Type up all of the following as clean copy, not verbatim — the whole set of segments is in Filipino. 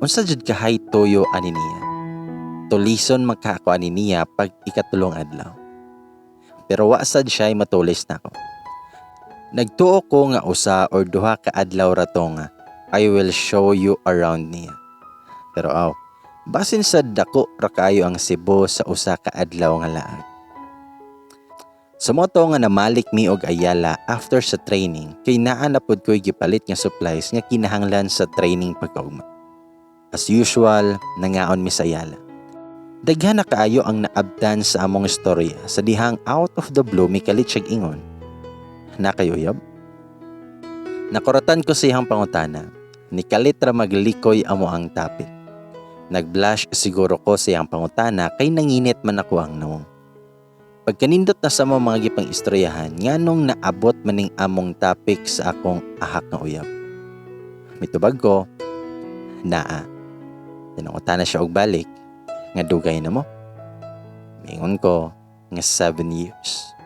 unsa jud kahay toyo ani niya. Tulison magkaako ani niya pag ikatulong adlaw. Pero wa sad siya matulis nako. Nagtuo ko nga usa or duha ka adlaw rato nga I will show you around niya. Pero basin sa dako ra kayo ang Cebu sa usa ka adlaw nga laag. Sumoto nga namalik mi og Ayala after sa training kay naa na pud ko'y gipalit nga supplies nga kinahanglan sa training pagkaugma. As usual, nangaon mi sa Ayala. Daghan na kaayo ang naabdan sa among istorya sa dihang out of the blue mi kalit siyag ingon. Nakayuyab? Nakuratan ko siyang pangutana. Ni kalit ra maglikoy amo ang topic. Nag-blush siguro ko siyang pangutana kay nanginit man ako ang naong. Pagkanindot na sa mga gipang istoryahan, nganong naabot maning among topic sa akong ahak nga uyab. Mitubag ko, naa. Tinangutan na siya og balik, nga dugay na mo. Mingon ko, nga 7 years.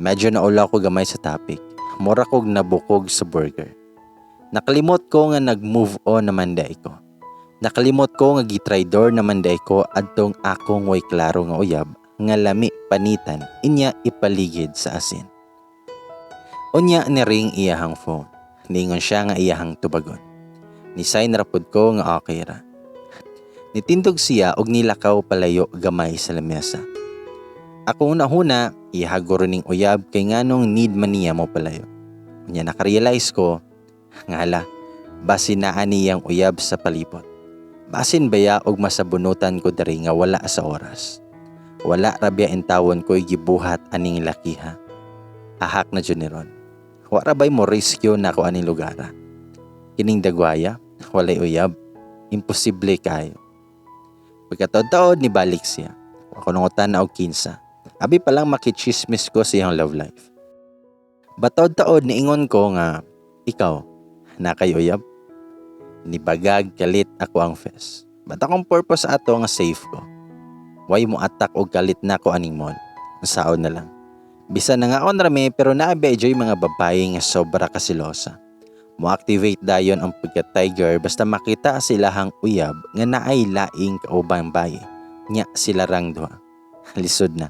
Medyo naula ko gamay sa topic, mura kog nabukog sa burger. Nakalimot ko nga nag-move on naman day ko. Nakalimot ko nga gitry door naman day ko adtong akong way klaro nga uyab, nga lami panitan inya ipaligid sa asin. Unya ni ring iyahang phone. Ningon siya nga iyahang tubagon. Ni sign rapod ko nga okay ra. Nitindog siya og nilakaw palayo gamay sa lamesa. Ako una-huna ihaguro ning uyab kay nganong need man niya mo palayo. Unya nakarealize ko nga hala, basin naa niyang uyab sa palipot. Basin baya og masabunutan ko diri nga wala sa oras. Wala rabya intawon ko'y gibuhat aning lakiha. Ahak na juniron. Wala ba'y mo riskyo na ko aning lugara. Kining dagwaya, walay uyab. Imposible kayo. Pagkataod-taod ni balik siya. Ako nungutan na og kinsa. Abi palang makichismis ko siyang love life. Bataod-taod ni ingon ko nga, ikaw, na kay uyab? Nibagag kalit ako ang fest. Ba't akong purpose ato nga safe ko? Way mo atak og kalit na ko aning mall. Saon na lang. Bisan na nga on rami pero naabejoy mga babae nga sobra kasilosa. Mo-activate dayon ang pagka-tiger basta makita silahang uyab nga naay laing kaubang baye. Nya sila rang duha. Lisod na.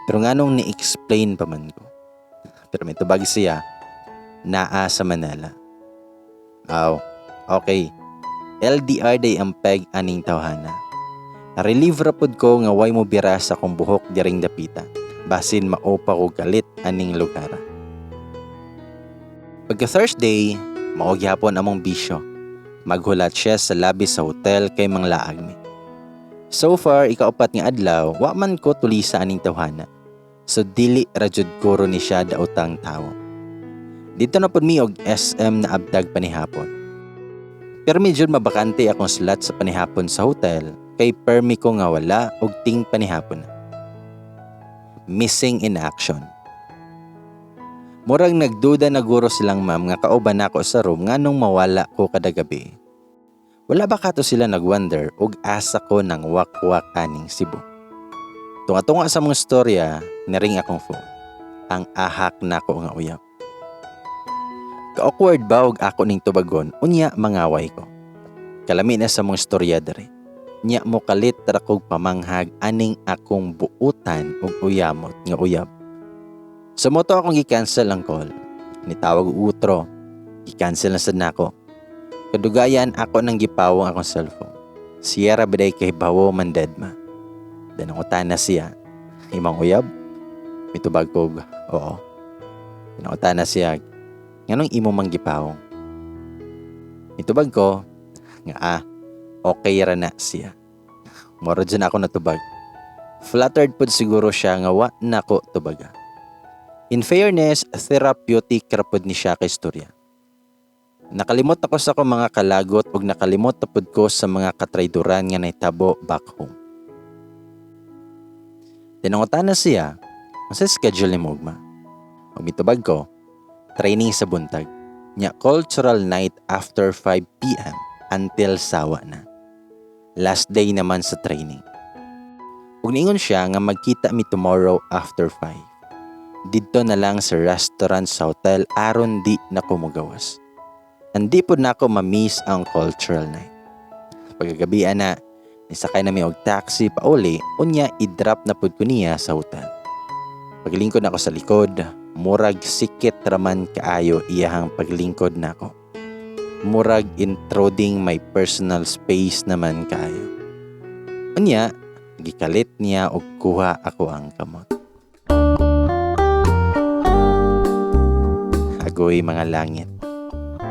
Pero nganong ni-explain pa man ko. Pero may tubag siya, naa sa Manila. Okay. LDR day ang peg aning tawhana. Relieve rapod ko nga way mo bira sa kong buhok diring dapita. Basin maopa ko galit aning lugara. Pagka Thursday, mao gyapon among bisyo. Maghulat siya sa labi sa hotel kay manglaag mi. So far, ikaupat nga adlaw, wa man ko tulisa aning tawhana. So dili rajud kuro ni siya daotang tawo. Dito na pud mi og SM na abdag panihapon. Pero medyo mabakante akong slot sa panihapon sa hotel. Kay permi ko nga wala og ting panihapon na. Missing in action. Murag nagduda na guro silang ma'am nga kauban nako sa room nganong mawala ko kada gabi. Wala ba kato sila nagwonder og asa ko ng wakwak aning Cebu. Tunga-tunga sa mong storya, naring akong phone. Ang ahak nako nga uyab. Ka-awkward ba og ako ning tubagon unya mangaway ko. Kalami na sa mong storya dere. Nya mo kalit ra kog pamanghag aning akong buutan og uyamot nga uyab. Sumoto akong gi-cancel ang call. Nitawag utro. Gi-cancel na sad nako. Kadugayan ako nang gipawong akong cellphone. Siya ra biday kay bawo man dead ma. Danangutan na siya. Imong uyab? Mitubag kog, oo. Danangutan na siya. Nganong imo mang gipawong? Mitubag ko nga okay ra na siya. Moro dyan ako natubag. Flattered pod siguro siya nga wa nako tubaga. In fairness, therapeutic rapod ni siya kay istorya. Nakalimot ako sa akong mga kalagot ug nakalimot tapod ko sa mga katrayduran nga nahitabo back home. Tinangutan na siya, sa schedule ni Mugma. Ug mitubag ko, training sa buntag. Nya cultural night after 5 p.m. until sawa na. Last day naman sa training. Ug niingon siya nga magkita mi tomorrow after 5. Dito na lang sa restaurant sa hotel aron di na ko magawas. Hindi po na ako ma-miss ang cultural night. Pagkagabi na, nisakay nami og taxi pauli, unya i-drop na pud ko niya sa hotel. Paglingkod ako sa likod, murag sikit raman kaayo iyahang paglingkod nako. Murag intruding my personal space naman kaayo. Unya, gikalit niya og kuha ako ang kamot. Agoy mga langit.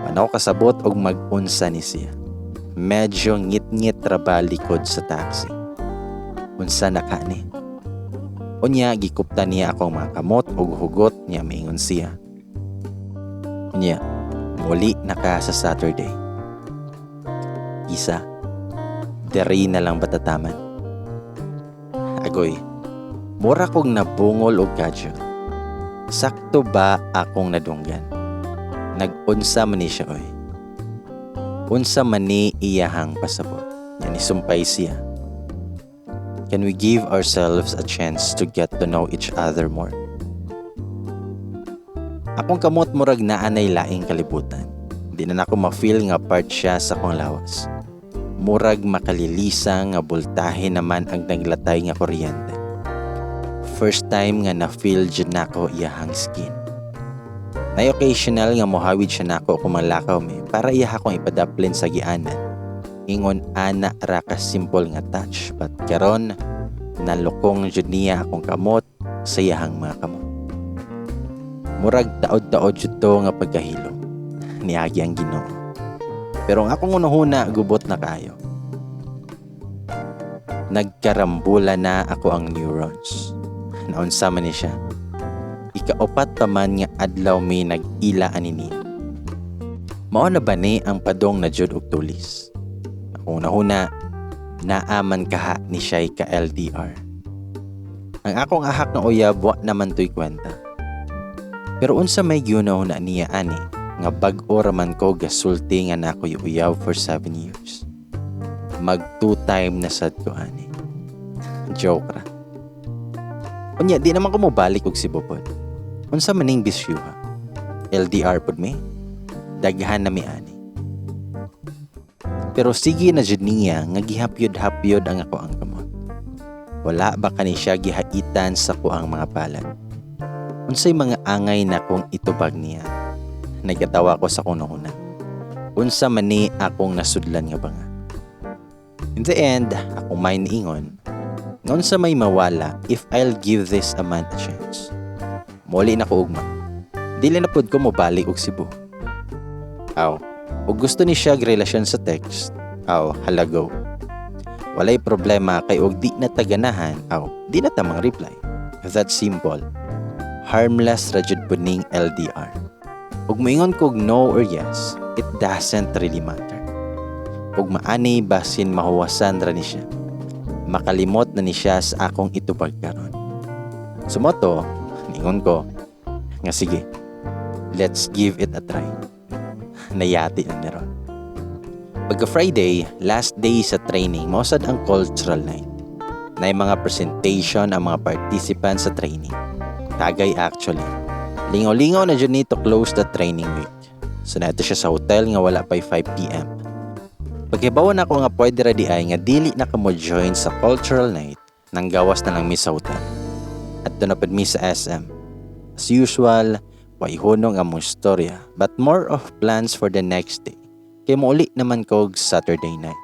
Panaw kasabot og mag-unsa ni siya. Medyo ngit-ngit raba likod sa taxi. Unsa na ka ni? Unya, gikupta niya akong mga kamot og hugot niya maingon siya. Unya, muli na ka sa Saturday. Isa, deri na lang batataman. Agoy, mura kong nabungol og kadyo. Sakto ba akong nadunggan? Nag-unsa man ni siya oy. Unsa man ni iyahang pasabot. Yan isumpay siya. Can we give ourselves a chance to get to know each other more? Akong kamot murag naanay laing kalibutan. Di na ako ma-feel nga part siya sa akong lawas. Murag makalilisa nga bultahe naman ang naglatay nga kuryente. First time nga na-feel dyan nako iyahang skin. Nay occasional nga mohawid siya nako kung malakaw mi para iya akong ipadaplin sa gianan. Ingon ana ra ka simple nga touch, but karon nalukong jud niya akong kamot sa iyahang mga kamot. Murag taod-taod jud to nga pagkahilom. Niagi ang Ginoo. Pero ang akong unahuna gubot na kayo. Nagkarambula na ako ang neurons. Naunsa man ni siya. Ikaupat pa man nga adlaw mi nag-ila ani niya. Mao na ba ni ang padong na jud og tulis? Akong nahuna, naaman kaha ni siya'y ka LDR. Ang akong ahak na uyab wa naman to'y kwenta. Pero unsa may gyunaw na niya ani, nga bag-o raman ko gasulti nga na ako'y uyab for 7 years. Mag 2 time na sad ko ani. Joke ra. Unya, di naman ko mobalik og sibupod. Unsa maning bisyuha? LDR pod mi? Daghan na mi ani. Pero sige na jud niya nga gihapyod-hapyod ang ako ang kamot. Wala ba kani siya gihaitan sa ko ang mga palad? Unsay mga angay na kong itubag niya? Nagkatawa ko sa kunahuna. Unsa man ni akong nasudlan nga banga? In the end, akong may niingon, nga unsa may mawala if I'll give this a man a chance. Muli na ko ugma. Dili na pud ko mobalik og Cebu. Aw, ug gusto ni siya relasyon sa text. Aw, halago. Walay problema kay og di na taganahan. Aw, di na tamang reply. That's simple. Harmless ra jud pud ning LDR. Ug moingon kog no or yes, it doesn't really matter. Ug maani basin mahuwasan ra ni siya. Makalimot na ni siya sa akong itubag karon. Sumoto, ningon ko, nga sige, let's give it a try. Nayati na niron. Pagka Friday, last day sa training, mausad ang cultural night. Na yung mga presentation ang mga participants sa training. Tagay actually. Lingaw-lingaw na dyan to close the training week. So nato siya sa hotel nga wala pa 5 p.m. Pagkibawan ako nga pwede ra di ay nga dili na ka mo join sa cultural night nang gawas na lang mi sa hotel. At tunapad mi sa SM. As usual, waihunong among storya but more of plans for the next day. Kaya mauli naman ko Saturday night.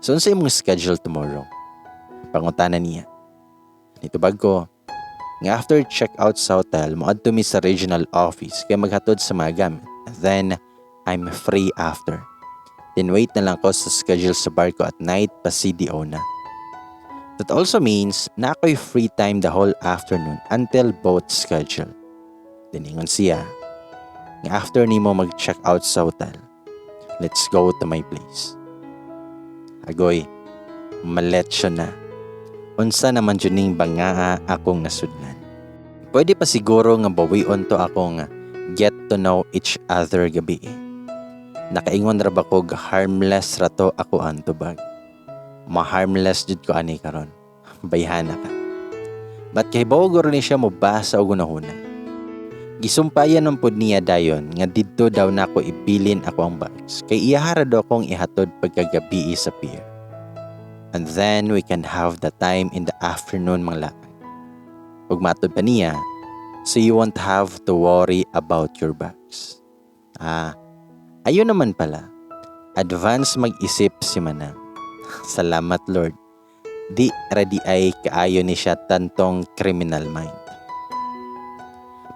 So sa imong schedule tomorrow? Pangutana niya. Nitubag ko, nga after check-out sa hotel, moadto mi sa regional office kaya maghatod sa mga gamit. Then, I'm free after. Then wait na lang ko sa schedule sa bar ko at night pa CDO na. That also means na ako'y free time the whole afternoon until both schedule. Diningon siya, nga after ni mo mag-check out sa hotel, let's go to my place. Agoy, maletsyo na. Unsa naman dyan ning bangaa akong nasudlan. Pwede pa siguro nga bawion to akong get to know each other gabi. Nakaingon ra ba ko harmless ra to ako ang tubag. Ma-harmless jud ko ani karon. Bayhana ka. But kay bawo guro ni siya mo basa og unahuna. Gisumpayan ng pod niya dayon nga didto daw nako ibilin ako ang bags kay iyahara daw akong ihatod pagkagabi sa pier. And then we can have the time in the afternoon mga laang. Ug matod pa niya, so you won't have to worry about your bags. Ayun naman pala. Advance mag-isip si Manang. Salamat Lord. Di ready ay kaayo ni siya tantong criminal mind.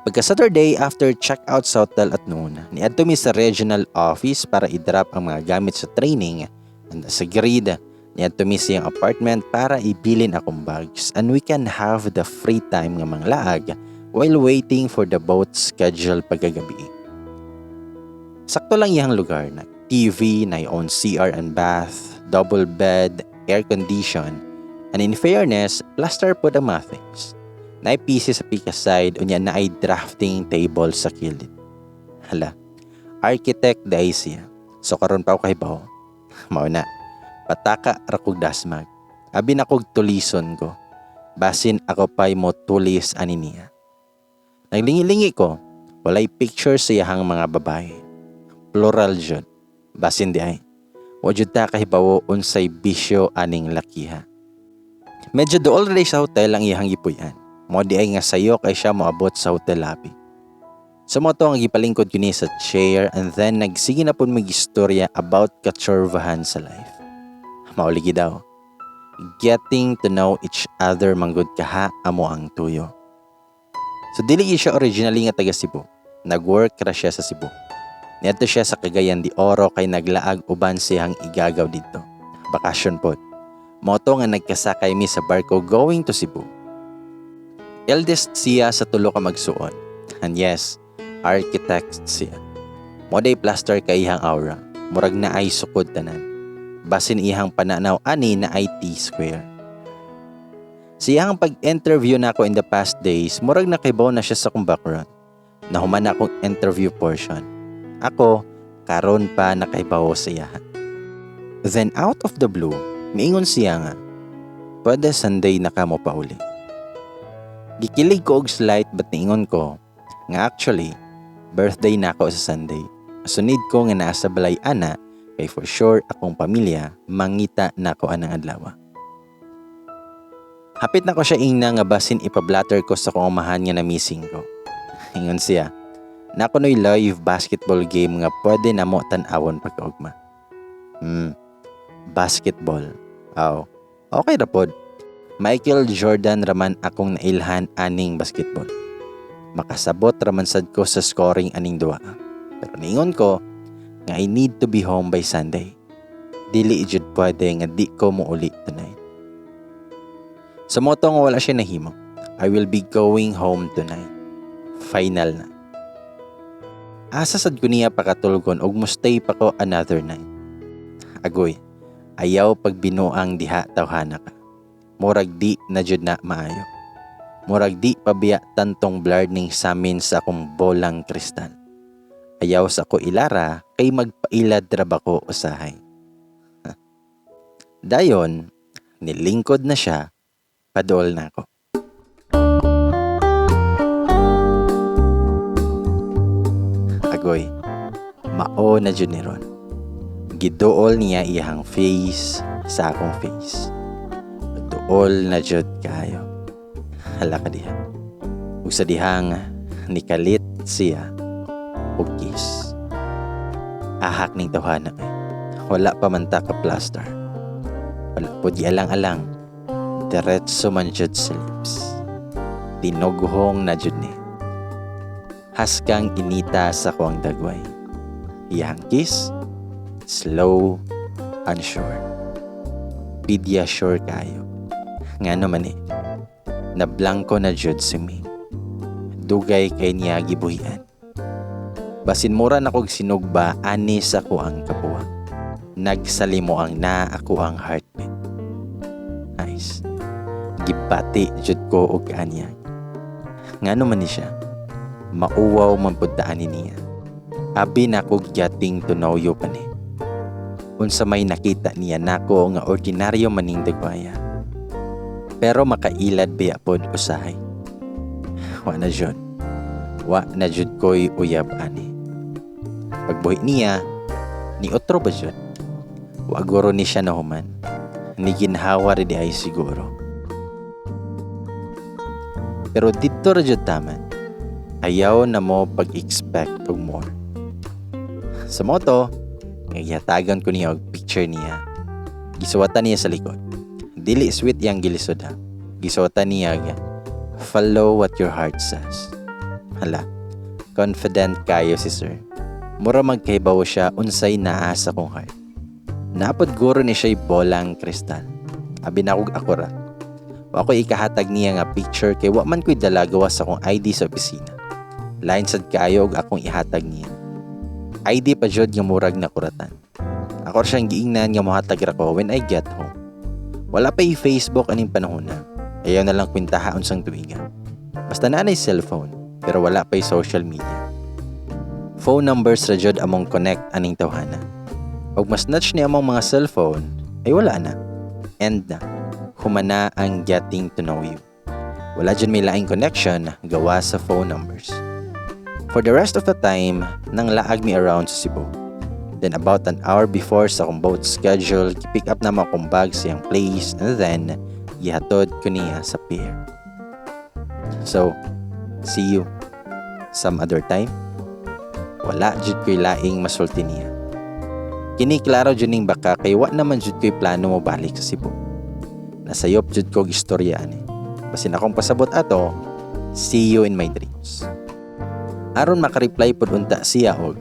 Pagka Saturday after check-out sa hotel at noon, niadto mi sa regional office para i-drop ang mga gamit sa training. And sa grid, niadto mi sa iyang apartment para ibilin akong bags and we can have the free time nga mga laag while waiting for the boat schedule pagkagabi. Sakto lang iyang lugar na TV, na own CR and bath, double bed, air condition, and in fairness, plaster po the mga things. Na PC sa pika side, unya na ay drafting table sa kilid. Hala, architect dahil siya. So karon pa ako kahibaw. Mao na, pataka rakog dasmag. Abi na kog tulison ko. Basin ako pa'y mo tulis ani niya. Naglingi-lingi ko, walay picture sa iyahang mga babae. Plural jud. Basin di ay. Wajud ta kahibaw unsay bisyo aning lakiha. Medyo dool rin sa hotel ang iyahang gipuyan. Mo di ay nga sayo kay siya moabot sa hotel lobby. So mo to ang gipalingkod ko ni sa chair and then nagsige na pud mag-istorya about katsorvahan sa life. Mauligi daw. Getting to know each other manggod kaha amo ang tuyo. So dili siya originally nga taga Cebu. Nag-work ra siya sa Cebu. Niadto siya sa Cagayan de Oro kay naglaag uban siyang igagaw dito. Bakasyon pod. Moto nga nagkasakay mi sa barko going to Cebu. Eldest siya sa tulo ka magsuon. And yes, architect siya. Moday plaster ka ihang aura. Murag na ay sukod tanan. Basin ihang pananaw ani na ay T-square. Siyang pag-interview na ako in the past days, murag nakibaw na siya sa kong background. Nahuman na akong interview portion. Ako, karon pa nakaibaw siya. Then out of the blue, miingon siya nga, pwede Sunday na ka mo pa uli. Gikilig ko og slight but niingon ko nga actually birthday na ako sa Sunday. Sunid ko nga naa sa balay ana kay for sure akong pamilya mangita na ko anang adlaw. Hapit na ko siya ingna nga basin ipablatter ko sa kong amahan nga na missing ko. Ingon siya, na ko noy live basketball game nga pwede na mo tan-awon pagkaugma. Basketball. Okay ra pod. Michael Jordan raman akong nailhan aning basketball. Makasabot raman sad ko sa scoring aning duwa. Pero niingon ko nga I need to be home by Sunday. Dili jud pwede nga di ko mo uli tonight. Sa moto nga wala siya nahimo. I will be going home tonight. Final na. Asa sad ko niya pakatulgon og mustay pa ko another night. Agoy, ayaw pag binuang diha tawhana ka. Murag di na jud na maayo. Murag di pabiya tantong blurred ning samin sa akong bolang kristal. Ayaw sa ko ilara kay magpailad raba ko usahay. Dayon, nilingkod na siya, paduol na ako. Agoy, mao na jud ni ron. Giduol niya iyang face sa akong face. All na jud kayo. Hala ka diha. Ug sa dihang nikalit siya og kiss. Ahak ning tawhana kay. Wala pa man ta ka plaster. Wala po di alang-alang. Diretso man jud sa lips. Tinughong na jud ni. Haskang inita sa kuang dagway. Iyang kiss, slow and sure. Pidya sure kayo. Nga naman na blanco na jud si Ming. Dugay kay niya gibuhian. Basin mura na kog sinugba ani sa ko ang kapuwa. Nagsalimo ang na ako ang heartbeat. Nice. Gipati jud ko og anya. Nga naman ni siya. Mauwaw man pud ta ani niya. Abi na kog getting to know you pa ni. Unsa may nakita niya nako nga ordinaryo maning dagwaya. Pero makailad biya pod usahay. Wa na jud. Wa na jud ko'y uyab ani. Pagbuhi niya, ni otro ba jud? Wa guro ni siya nahuman. Ni ginhawa rin ay siguro. Pero dito ra jud taman. Ayaw na mo pag-expect og more. Sa moto, nagyatagan ko niya og picture niya. Gisuwatan niya sa likod. Dili sweet yang gilisod ha. Gisuwatan niya follow what your heart says. Hala, confident kayo si sir. Mura magkaibaw siya unsay naa sa kong heart. Napod guro ni siya'y bolang kristal. Abi na kog akura. Wa ko ikahatag niya nga picture kay wa man ko'y dala gawas sa akong ID sa opisina. Lain sad kaayo og akong ihatag niya. ID pa jud nga murag na kuratan. Ako siyang giingnan nga mohatag ra ko when I get home. Wala pa Facebook aning panahon na. Ayaw na lang kwintaha unsang tuiga. Basta na cellphone pero wala pa social media. Phone numbers ra jud among connect aning tawhana. Og mas snatch ni among mga cellphone ay wala na. End na. Humana ang getting to know you. Wala jud may laing connection gawa sa phone numbers. For the rest of the time, nang laag me around sa Cebu. Then about an hour before sa akong boat schedule, pick up na mo akong bag sa iyang place and then gihatod ko niya sa pier. So, see you some other time. Wala jud ko'y laing masulti niya. Kini klaro jud ning baka kay wa naman jud ko'y plano mo balik sa Cebu. Nasayop jud ko istorya ani. Basin akong pasabot ato, see you in my dreams. Aron makareply pod unta siya og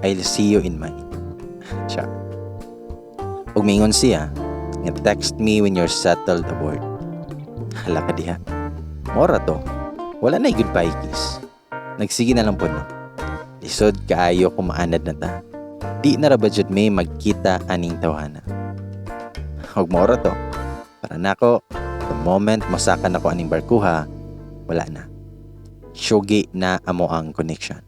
I'll see you in mine. Siya. Og mingon siya, nga text me when you're settled aboard. Hala ka diha. Mora to. Wala na goodbye kiss. Nagsige na lang po no. Lisod kaayo kung maanad na ta. Di na ra ba jud may magkita aning tawhana. Og mora to. Para nako, the moment masakan ako aning barkuha, wala na. Shugi na amo ang connection.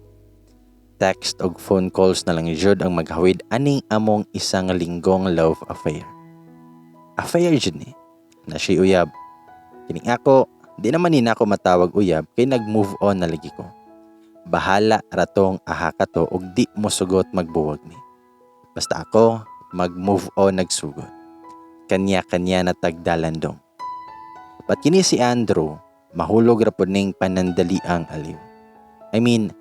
Text og phone calls na lang jud ang maghawid aning among isang linggong love affair. Affair jud ni. Na siya uyab. Kining ako, di naman ni nako matawag uyab kay nag-move on na lagi ko. Bahala ratong aha ka to og di mo sugot magbuwag ni. Basta ako, mag-move on nagsugot. Kanya-kanya na tagdalandong. Pat kini si Andrew, mahulog ra pod ning panandaliang aliw. I mean,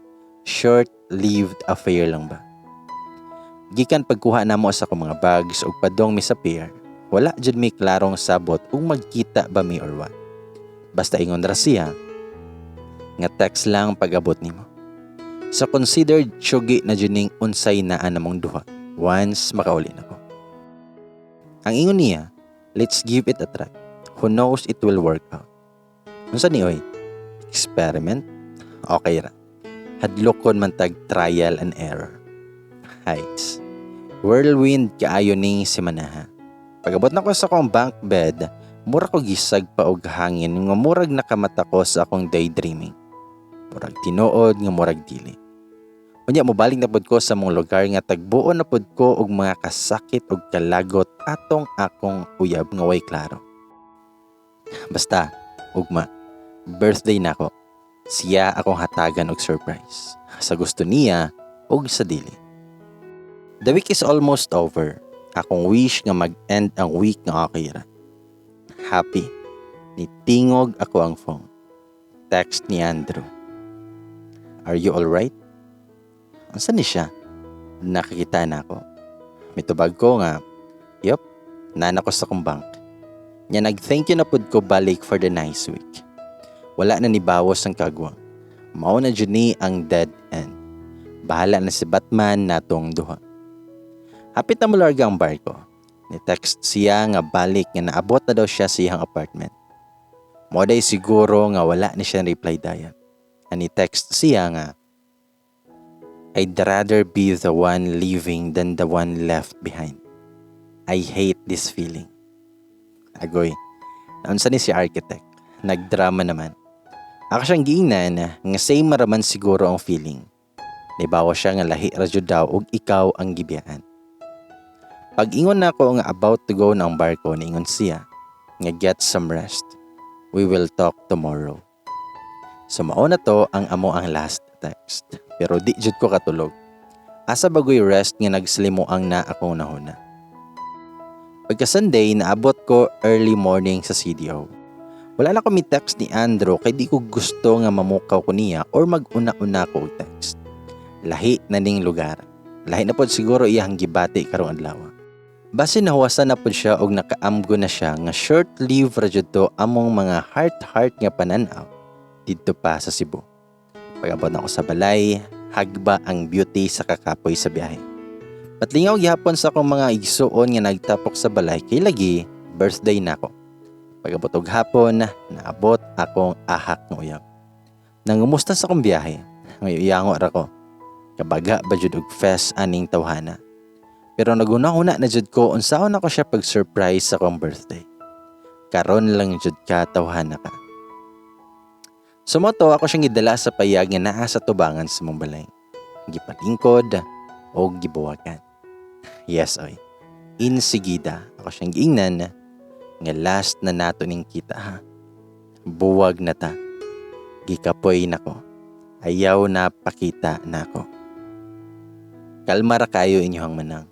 short-lived affair lang ba? Gikan pagkuha namo sa akong mga bags ug padong mi sa pier, wala jud mi klarong sabot ug magkita ba mi or what. Basta ingon ra siya nga text lang pag-abot nimo. So considered tsugi na jud ning unsay naa namong duha once makauli nako. Ang ingon niya, let's give it a try. Who knows it will work out. Unsa ni oy? Experiment? Okay ra. Hadlokon man tag trial and error. Heights. Whirlwind kaayo ning semanaha. Pag-abot na ko sa akong bunk bed, mura ko gisag pa og hangin nga murag nakamata ko sa akong daydreaming. Murag tinuod nga murag dili. Unya mobalik na pod ko sa mong lugar nga tagbuo na pod ko og mga kasakit og kalagot atong akong uyab nga way klaro. Basta, ugma, birthday nako. Siya akong hatagan og surprise. Sa gusto niya og sa dili. The week is almost over. Akong wish nga mag-end ang week nga okay ra. Happy. Nitingog ako ang phone. Text ni Andrew. Are you alright? Ansa ni siya? Nakikita na ako. Mitubag ko nga, yup, nana ko sa kong bank. Nya nag-thank you na pud ko balik for the nice week. Wala na ni bawas ang kagwang. Mao na jud ni ang dead end. Bahala na si Batman natong duha. Hapit na mularga ang barko. Ni-text siya nga balik nga naabot na daw siya sa iyang apartment. Moday siguro nga wala ni siya reply dayan. Ni-text siya nga, I'd rather be the one leaving than the one left behind. I hate this feeling. Agoy, naunsa ni si architect. Nagdrama naman. Ako siyang giingnan nga same maraman siguro ang feeling. Nibawa siya nga lahi ra jud daw ug ikaw ang gibiyaan. Pag-ingon na ako nga about to go ng barko, niingon siya nga get some rest. We will talk tomorrow. So mao na to ang amo ang last text. Pero di jud ko katulog. Asa bagoy rest nga nagslimuang na akong nahuna. Pagka Sunday, naabot ko early morning sa CDO. Wala na ko mi text ni Andrew kay di ko gusto nga mamukaw ko niya or mag-una-una ko og text. Lahi na ning lugar. Lahi na pod siguro iyang gibati karong adlaw. Base nahuwasan na pod siya og nakaamgo na siya nga short leave ra jud to among mga heart nga pananaw didto pa sa Cebu. Pag-abot ako sa balay, hagba ang beauty sa kakapoy sa biyahe. Patlingaw gihapon sa akong mga igsuon nga nagtapok sa balay kay lagi birthday nako. Pag-abot og hapon, naabot akong ahak nga uyab. Nangumusta sa akong biyahe, ngayon ra ko. Kabaga ba jud og fest aning tawhana. Pero naguna-una na jud ko unsaon ako siya pag-surprise sa akong birthday. Karon lang jud ka tawhana ka. Sumoto ako siyang gidala sa payag nga naa sa tubangan sa mong balay. Gipalingkod o gibuwagan. Yes oy. Insigida ako siyang giingnan nga last na nato ning kita ha. Buwag na ta. Gikapoy nako. Ayaw na pakita nako. Kalma ra kayo inyong manang.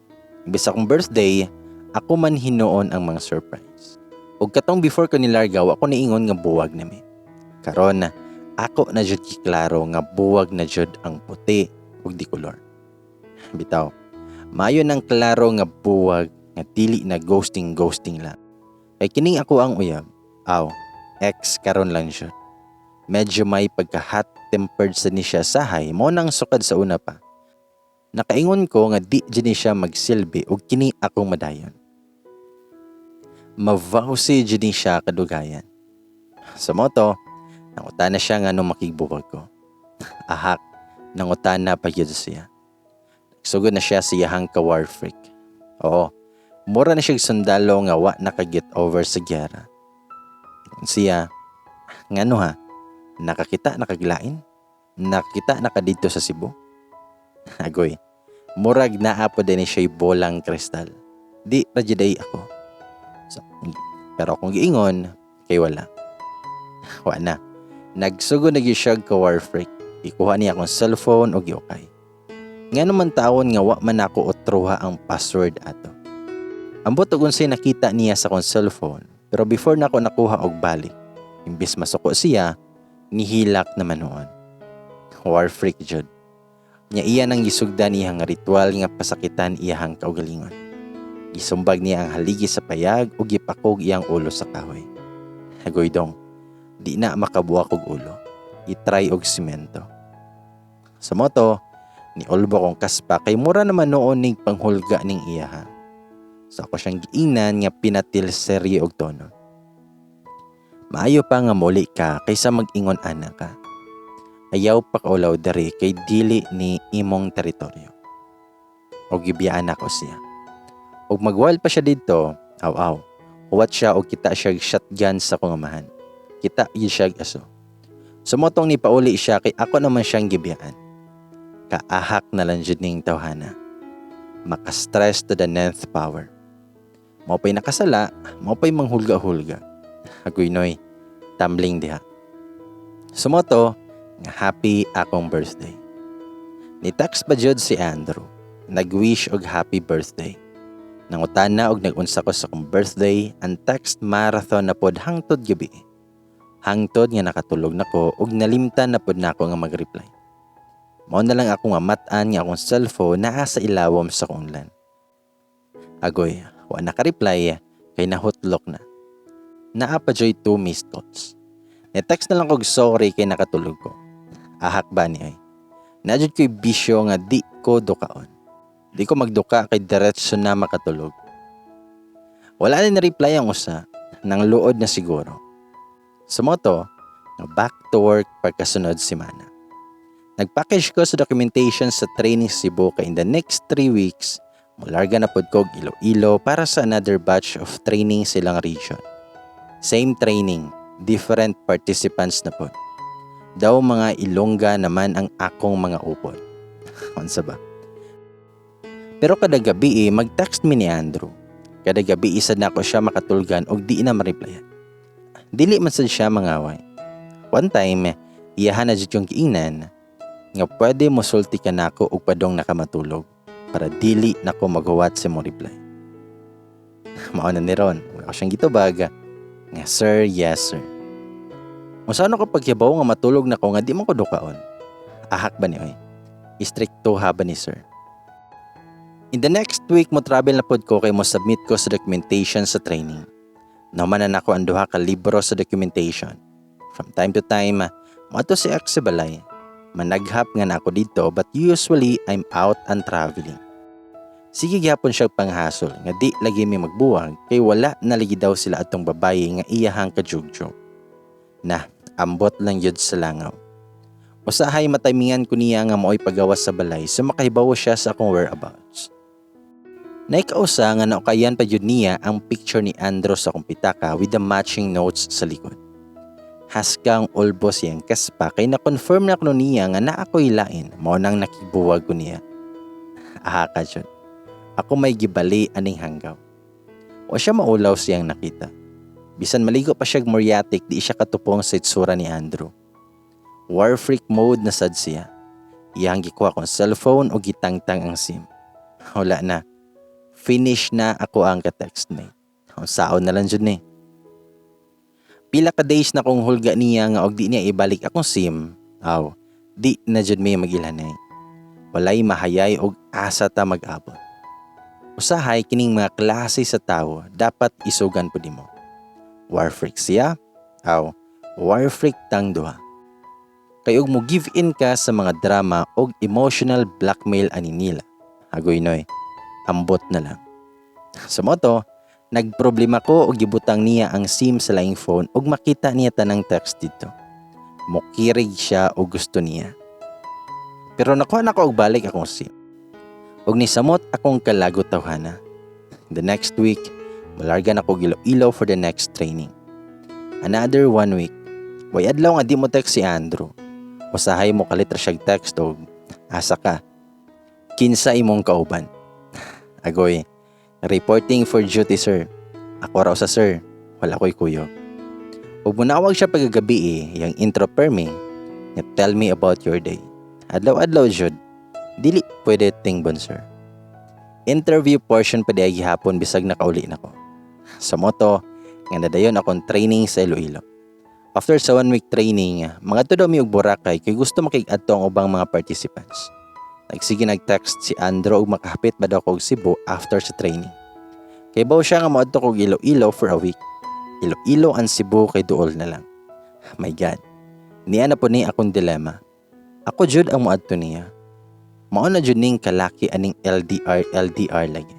Imbes akong birthday, ako man hinuon ang mga surprise. Ug katong before ko nilargaw, ako niingon nga buwag na mi. Karon, ako na jud kiklaro nga buwag na jud ang puti ug di kolor. Bitaw, maayo nang klaro nga buwag nga dili na ghosting lang. Kay kining ako ang uyab. Ex karon lang jud. Medyo may pagka-hot-tempered sa ni siya sahay, mo nang sukad sa una pa. Nakaingon ko nga di dyan siya magsilbi o kini akong madayon. Mavausi dyan siya kadugayan. Sa moto, nangutan na siya nga nung makigbuwag ko. Ahak, nangutan na pa yun siya. Nagsugod na siya siyahang ka-war freak. Oo, mura na siya sundalo nga wa nakaget over sa gyera. Siya, ngano ha, nakakita nakaglain? Nakakita nakadito sa Cebu? Agoy, murag naa po din siya bolang kristal. Di rajiday ako. So, pero kung giingon, kay wala. Wala. Nagsugod na gisyag ka war freak. Ikuha niya akong cellphone o giukay. Nga naman taon nga wa man ako otruha ang password ato. Ambot og unsay nakita niya sa akong cellphone. Pero before na ako nakuha og balik, imbis masuko siya, nihilak naman noon. War freak jud. Nya iya nang gisugdan iyang ritual nga pasakitan iyang kaugalingon. Gisumbag niya ang haligi sa payag o gipakog iyang ulo sa kahoy. Hagoy dong, di na makabuwak og ulo. Itry og simento. Sa moto, ni Olbo kong kaspa kay mura naman noon ning panghulga ning iyaha. So ako siyang giingnan nga pinatil serye og tono. Maayo pa nga muli ka kaysa mag-ingon ana ka. Ayaw pa kaulaw dari kay dili ni imong teritoryo. O gibiyaan ako siya. Og magwal pa siya dito, huwat siya o kita siya shotgun sa kong amahan. Kita siya aso. Sumotong ni pauli siya kay ako naman siyang gibiyaan. Kaahak na lang jud ning tawhana. Maka-stress to the 9th power. Maupay nakasala, maupay manghulga-hulga. Agoy noy, tumbling diha. Sumoto, nga happy akong birthday. Ni-text pa jud si Andrew. Nag-wish og happy birthday. Nangutan na og nag-unsa ko sa akong birthday, ang text marathon na pod hangtod gabi. Hangtod nga nakatulog nako og nalimtan na pod nako nga mag-reply. Mao na lang ako nga matan nga akong cellphone naa sa ilawom sa akong LAN. Agoy, wa naka-reply kay nahutlok na. Naa pa joy 2 missed calls. Ni-text na lang kog sorry kay nakatulog ko. Ahak ba ni ay? Najud ko'y bisyo nga di ko dukaon. Di ko magduka kay diretso na makatulog. Wala na reply ang usa, nang luod na siguro. Sa moto, back to work pagkasunod semana. Nag-package ko sa documentation sa training sa Cebu kay in the next 3 weeks, mularga na pod ko Iloilo para sa another batch of training silang region. Same training, different participants na pod. Daw mga Ilongga naman ang akong mga upod. Unsa ba? Pero kada gabi mag-text mi ni Andrew. Kada gabi isa na ako siya makatulgan og di na ma-replyan. Dili man sad siya mangaway. One time, iyahan na jud yung giingnan. nga pwede mosulti ka nako og padong nakamatulog para dili nako maghuwat sa mong reply. Mao na ni ron, wala ko siyang gitubaga nga sir, yes sir. Musano ko paghibaw nga matulog na ko nga di man ko dukaon. Ahak ba ni oy? Istrikto ha ba ni sir? In the next week mo travel na pod ko kay mo submit ko sa documentation sa training. Naumanan ako ang duha ka libro sa documentation. From time to time, mato si X sa balay. Managhap nga na ako dito but usually I'm out and traveling. Sige gyapon siya panghasol nga di lagi mi magbuwag kay wala na lagi daw sila atong babaye nga iyahang kajugjog. Na, ambot lang yun sa langaw. Usahay matimingan ko niya nga mao'y pagawas sa balay so makahibawo siya sa akong whereabouts. Naikausa nga naukayan pa yun niya ang picture ni Andrew sa akong pitaka with the matching notes sa likod. Haskang ulbos yang kaspa kay na-confirm na ko niya nga na ako'y lain mao nang nakibuwag ko niya. Aha ka dyan. Ako may gibali aning hanggaw. O siya maulaw siyang nakita. Bisan maligo pa siya moriatic di siya katupong sa itsura ni Andrew. War freak mode na sad siya. Iyang gikuha kong cellphone o gitangtang ang SIM. Wala na. Finish na ako ang ka-textmate. Saon na lang dyan eh. Pila ka days na kong hulga niya nga og di niya ibalik akong SIM. Di na dyan may mag-ilanay. Walay mahayay og asa ta mag-abot. Usahay kining mga klase sa tao dapat isugan po di mo. War freak siya? War freak tang duha. Kay og mo give in ka sa mga drama og emotional blackmail ani nila. Agoy noy, ambot na lang. Sa moto, nagproblema ko og gibutang niya ang SIM sa laing phone og makita niya tanang text dito. Mokirig siya og gusto niya. Pero nakuha na ko og balik akong SIM. Og nisamot akong kalagot tawhana. The next week, malarga na ko Iloilo for the next training. Another 1 week. Way adlaw nga di mo text si Andrew. Usahay mo kalitra siyag text og asa ka. Kinsa imong kauban. Agoy, reporting for duty sir. Ako raw sa sir. Wala ko'y kuyo. Ug munawag siya pagagabi yung intro per me. Tell me about your day. Adlaw-adlaw jud. Dili pwede tingbon sir. Interview portion pa diay gihapon bisag nakauli na ko. Sa moto, nga nadayon akong training sa Iloilo. After sa 1 week training, mga to daw mi og Boracay kay gusto makig-adto ang ubang mga participants. Nagsige nag-text si Andrew og makahapit ba daw kog Cebu after sa training. Kay baw siya nga moadto kog Iloilo for a week. Iloilo and Cebu kay duol na lang. My God. Niya na po ni akong dilema. Ako jud ang moadto niya. Mao na jud ning kalaki aning LDR lagi.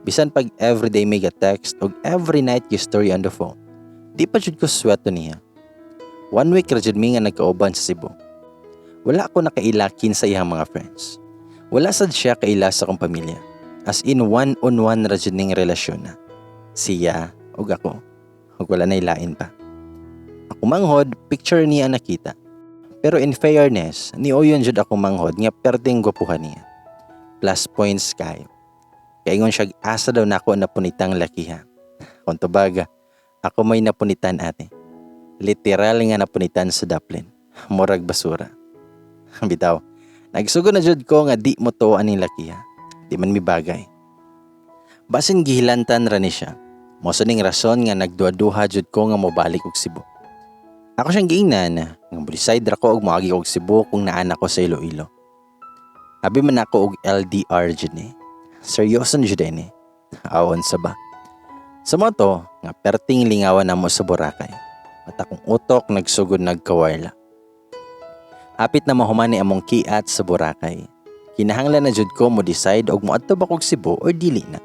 Bisan pag everyday may text og every night yung story on the phone. Di pa jud ko sweto niya. 1 week ra jud mi nga nagkauban sa Cebu. Wala ako nakailakin sa iyang mga friends. Wala sad siya kaila sa akong pamilya. As in one-on-one ra jud ning relasyon na. Siya ug ako. Ug wala na ilain pa. Ako manghod, picture niya nakita. Pero in fairness, niuyon jud ako manghod nga perting gwapuhan niya. Plus points kayo. Kaya ngon siya asa daw nako napunitang lakiha. Kung tubaga, ako may napunitan ate. Literal nga napunitan sa daplin. Murag basura. Bitaw, nagsugo na jud ko nga di mo to aning lakiha. Di man mi bagay. Basin gihilantan ra ni siya. Moso ning rason nga nagduha-duha jud ko nga mobalik og Cebu. Ako siyang giingnan nga decide ra ko og moagi og Cebu kung naan ako sa Iloilo. Abi man ako og LDR jud ni. Seryoso jud ni. Awon sa ba. Sa moto nga perting lingawan namo sa Boracay. At akong utok nagsugod nagkawarla. Hapit na mahuman ni among kiat sa Boracay. Kinahanglan na jud ko mo decide og moadto ba kog Cebu or dili na.